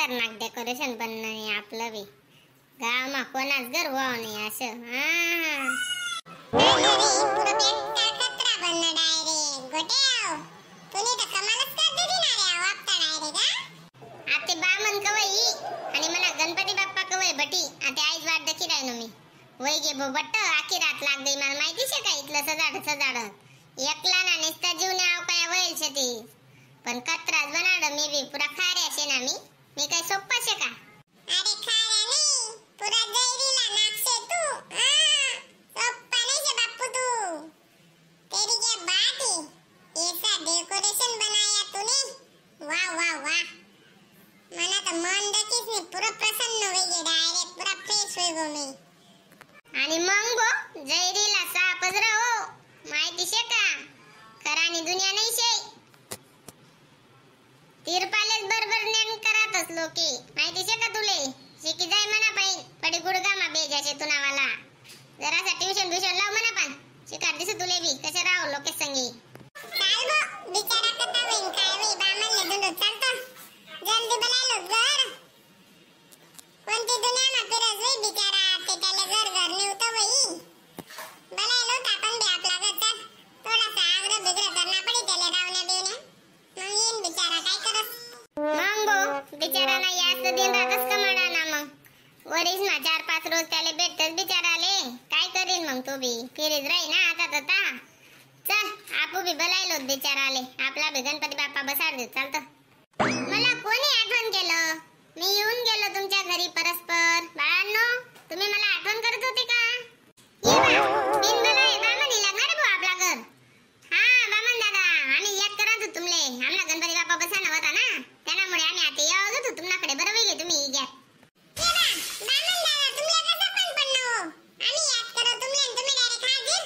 खतरनाक डेकोरेशन बनणं आहे आपलं बी गावामा कोणाच घर व्हाव नाही असं आते बामन कवई आणि मला गणपती बाप्पा कवई बटी आते आईच वाट दखी राहिनो मी वय गे बो बट्ट आखी रात लाग गई मला माहिती शे का इथलं सजाड एकला ना निस्ता जीवने आव काय वयल छे ते पण कत्राच बनाड मी बी पुरा खाऱ्या शे ना मी काय सोप्पा शे का अरे खाऱ्या नाही पुरा जैरीला नाकशे तू सोप्पा नहीं शे बापू तू तेरी क्या बात है ऐसा डेकोरेशन बनाया तूने वाह वाह वाह मला तर मन देखीच मी पुरा प्रसन्न होई गे डायरेक्ट पुरा फ्रेश होई गो मी आणि मग गो जैरीला सापच रहो माहिती शे का खरानी दुनिया नाही शे तिरपालेच बरोबर नेम करातच लोके माहिती शे का तुले शिकी जाय मना पाई पडी गुडगामा बेजाशे तुनावाला जरासा ट्यूशन लाव मना पण शिकार दिसू तुले बी कसे राव लोके संगी चाल गो बिचारा कता वेन काय वे बामनले दुंडो चालतो जल्दी बला लो घर कोणती दुनिया मा फिरज वे बिचारा ते त्याले घर नेवतो वई बला लो आपण बी आपला घर चल थोडासा आग्रह बिग्रह करना पड़ी त्याले रावने बेवने मग येन बिचारा काय करस मंगो बिचारा ना यास दिन रातच कमाडा ना मग वरीस ना 4-5 रोज त्याले भेटतच बिचाराले काय करीन मग तू बी फिरीज राही ना आता चल आपू बी बलायलो बिचाराले आपला बी गणपती बाप्पा बसाड दे चालतं मला कोणी आठवण केलं मी येऊन गेलो तुमच्या घरी परस्पर बाळांनो तुम्ही मला आठवण करत होते का ये बा बिन बोलाय बामणी लागणार भाऊ आपला घर हां बामन दादा आम्ही याद करत तुमले आमला गणपती बाप्पा बसाना होता ना त्यामुळे आम्ही आता यावं होतो तुमनाकडे बरोबर गे तुम्ही घ्या ये बा बामन दादा तुमले कसं पण पडनो आम्ही याद करत तुमले तुम्ही डायरेक्ट हाजीर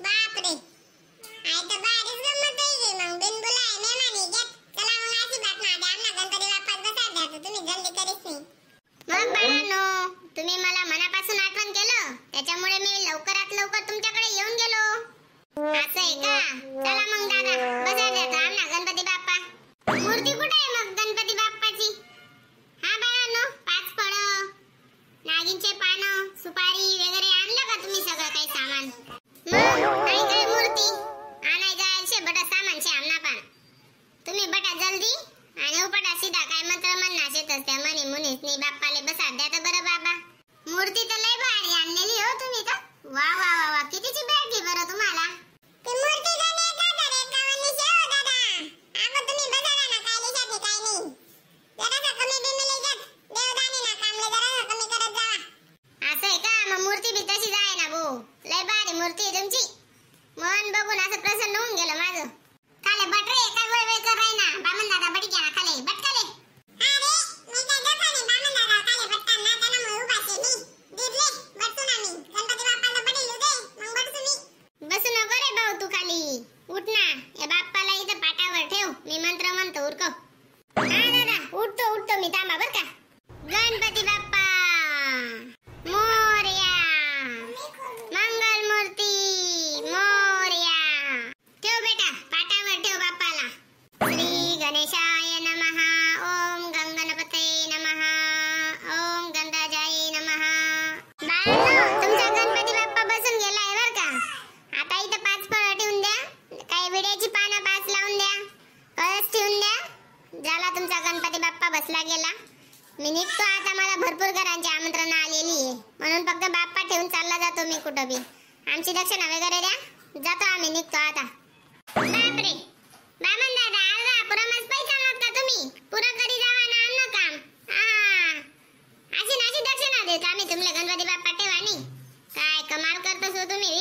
बाप रे आई तर बारीच गंमत आहे गे मग बिन बोलाय मेहमानी घेत चला मग अशी बात ना आमला गणपती बाप्पा बसाड द्या तुम्ही जल्दी करीस नाही मग बाळांनो तुम्ही मला मनापासून आठवण केलं त्याच्यामुळे मी लवकरात लवकर तुमच्याकडे येऊन गेलो असं आहे का चला मग दादा बसाड द्या आमना गणपती बाप्पा मूर्ती कुठे आहे मग गणपती बाप्पाची हा बाळांनो 5 फळं नागिनचे पानं सुपारी वगैरे आणलं का तुम्ही सगळं काही सामान मग आणि काय मूर्ती आणाय जायचे बटा सामान छे आमना पण तुम्ही बटा जल्दी आणि उपटा सीधा काय मंत्र म्हणना शेतच त्या मनी मुनीसनी बाप्पाले बसाड द्या तर बरं बाबा मूर्ती तर लय भारी आणलेली हो तुम्ही तर वाह वाह वाह वाह कितीची भेटली बरं तुम्हाला ती मूर्ती जाणे का रे कावनी शेव दादा आगो तुम्ही बसाडा ना काय लिशाते काय नाही जरासा कमी बिमिले जात देवदानी ना कामले जरासा कमी करत जावा असं आहे का मग मूर्ती बी तशीच आहे ना भाऊ लय भारी मूर्ती आहे तुमची मन बघून असं प्रसन्न होऊन गेलं माझं खाले बट रे काय वेळ कर राही ना बामन दादा बटी घ्या खाले बट खाले अरे मी काय गप्पाने बामन दादा खाले बटताना त्याला मग उभासे मी दिदले बटतो ना मी गणपती बाप्पाला बटी लू दे मग बटतो मी बसू नको रे भाऊ तू खाली उठ ना या बाप्पाला इथं पाटावर ठेव मी मंत्र म्हणतो उरकव हा दादा उठतो मी थांबा बर का गणपती बाप्पा मोरया मंगल मूर्ती मोरया ठेव बेटा पाटावर ठेव बाप्पाला श्री गणेशाय नमः ओम गंगणपते नमः ओम गंधाजाय नमः बाळांनो तुमचा गणपती बाप्पा बसून गेलाय बर का आता इथं 5 फळं ठेवून द्या काही विड्याची पानं 5 लावून द्या कळस ठेवून द्या झाला तुमचा गणपती बाप्पा बसला गेला मी निघतो आता मला भरपूर घरांची आमंत्रण आलेली आहे म्हणून फक्त बाप्पा ठेवून चालला जातो मी कुठं बी आमची दक्षिणा वगैरे द्या जातो आम्ही निघतो आता बापरे बामन दादा आला पुरा मस्त पैसा मागता तुम्ही पुरा करी जावा ना आमना काम अशी नाशी दक्षिणा देत आम्ही तुमले गणपती बाप्पा ठेवा नी काय कमाल करतोस हो तुम्ही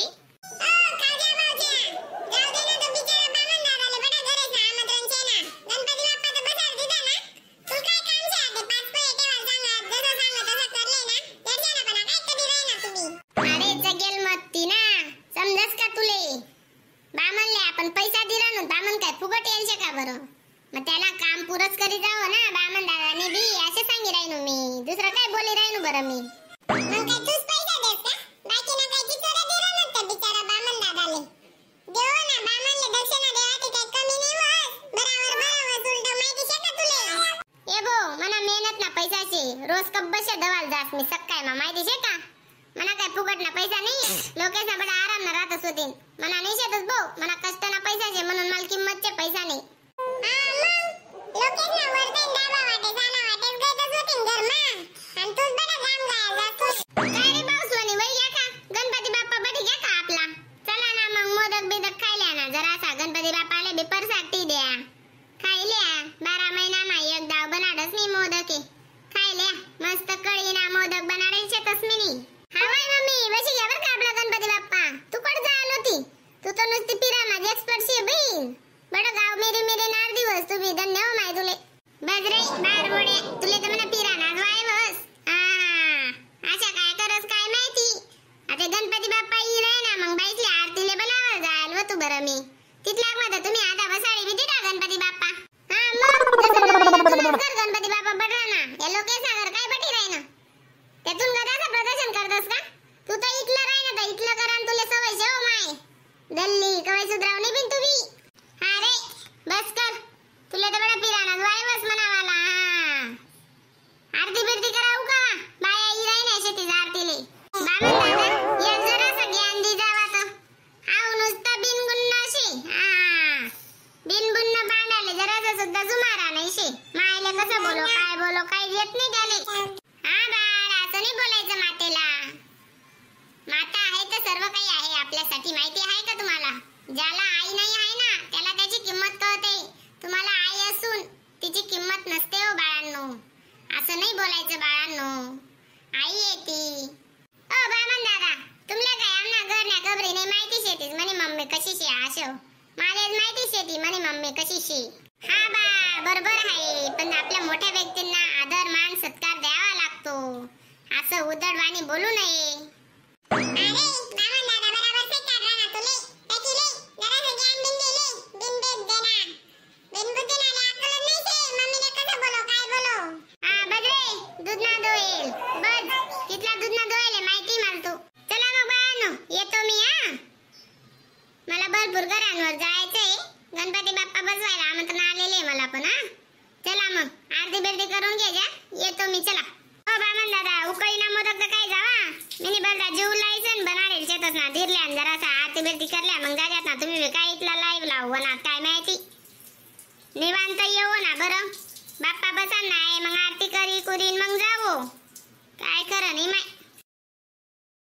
मग त्याला काम पुरच करी जावं ना बामन दादाने बी असे सांगी राहिनो मी दुसरं काय बोली राहिनो बरं मी मग काय तूच पैसा देस का बाकी ना काय चिचोरा दिला ना त्या बिचारा बामन दादाले देव ना बामनले दक्षिणा देवाती काय कमी नाही होत बराबर उलट माहिती शे का तुले ए भो मना मेहनत फुकट ना पैसा शे रोज कब्बशे दवाल जास मी सकाय मा माहिती शे का मना काय फुकट ना पैसा नाही लोकेश ना बडा आराम ना राहत होतीन मना नाही शेतच भाऊ मना कष्ट ना पैसा शे म्हणून मला किंमत चे पैसा नाही लोकेश ना वर्धन डाबा वाटे जाना वाटेच गयतच होतीन घर मा आणि तूच बडा गाम गाया जातोस काय रे भाऊ सोनी वही घ्या का गणपती बाप्पा बडी घ्या का आपला चला ना मग मोदक बिदक खायल्या ना जरासा गणपती बाप्पाले बी परसाटी द्या खायल्या 12 महिना मा एक दाव बनाडस मी मोदक आहे खायल्या मस्त कळीना मोदक बनाडायचे तस्मिनी हा बाय मम्मी बशी घ्या बर का आपला गणपती बाप्पा तू कड जाल होती तू तर नुसती पिरा माझी एक्सपर्ट शे बहीण बड गाव मेरे नार दिवस तुम्ही धन्य हो माय तुले बजरे बार मोडे तुले तर मना पिरा ना वाय बस आशा काय करस काय माहिती आता गणपती बाप्पा येईल ना मग बाईची आरतीले बनावर जायल व तू बरं मी तिथला मध्ये तुम्ही आता बसाडी भीती का गणपती बाप्पा मग कर गणपती बाप्पा बडरा ना या लोकेश नगर काय बटी राय ना त्यातून गदाचं प्रदर्शन करतोस का तू तर इथलं राय ना तर इथलं करान तुले सवय शे हो माय दल्ली कवय सुधरावली बिन तू बी हा रे बस कर तुले तर बडा पिराना वाय बस मनावाला आरती बिरती कराऊ का बाया ई राय ना शेती आरतीले बामन दादा या जरा सा ज्ञान दी जावा तर आव नुसता बिनगुन्ना शे बिनबुन्न बांडाले जरा सुद्धा जुमारा नाही शे मायले कसं बोलो काय येत नाही त्याले हा बाळ असं नाही बोलायचं मातेला माता आहे तर सर्व काही आहे आपल्यासाठी माहिती आहे का तुम्हाला ज्याला आई नाही आहे ना त्याला त्याची किंमत कळते तुम्हाला आई असून तिची किंमत नसते हो बाळांनो असं नाही बोलायचं बाळांनो आई आहे ती ओ बामन दादा तुमले काय आमना घर ना खबरी नाही माहिती शेतीच म्हणे मम्मी कशी शे आशो मला माहिती शेती म्हणे मम्मी कशी शे हा बा बरोबर आहे पण आपल्या मोठ्या व्यक्तींना आदर मान सत्कार द्यावा लागतो असं उद्धटवाणी बोलू नये अरे बामन दादा बरोबर से कर रहा तुले पकीले जरा से ज्ञान बिन दिले बिन बेच देना बिन बुद्धि ना अक्कल नाही से मम्मी ने कसं बोलो काय बोलो हा बजरे दूध ना दोईल बज कितला दूध ना दोईल माहिती मला तू चला मग बाळांनो येतो मी हा मला भरपूर घरांवर जायचंय गणपती बाप्पा बसवायला आमंत्रण आलेले मला पण हा चला मग आरती बिरती करून घे जा येतो मी चला ओ बामन दादा उकळीना मोदक तर काय जावा मिनी बलदा जीव लायसन बनाडेल शेतच ना धीरल्यान जरासा आरती बिरती करल्या मग जाजात ना तुम्ही काय इथला लाईव्ह लावू ना काय माहिती निवांत येऊ ना बरं बाप्पा बसा नाही मग आरती करी कुरीन मग जावो काय करा नाही माय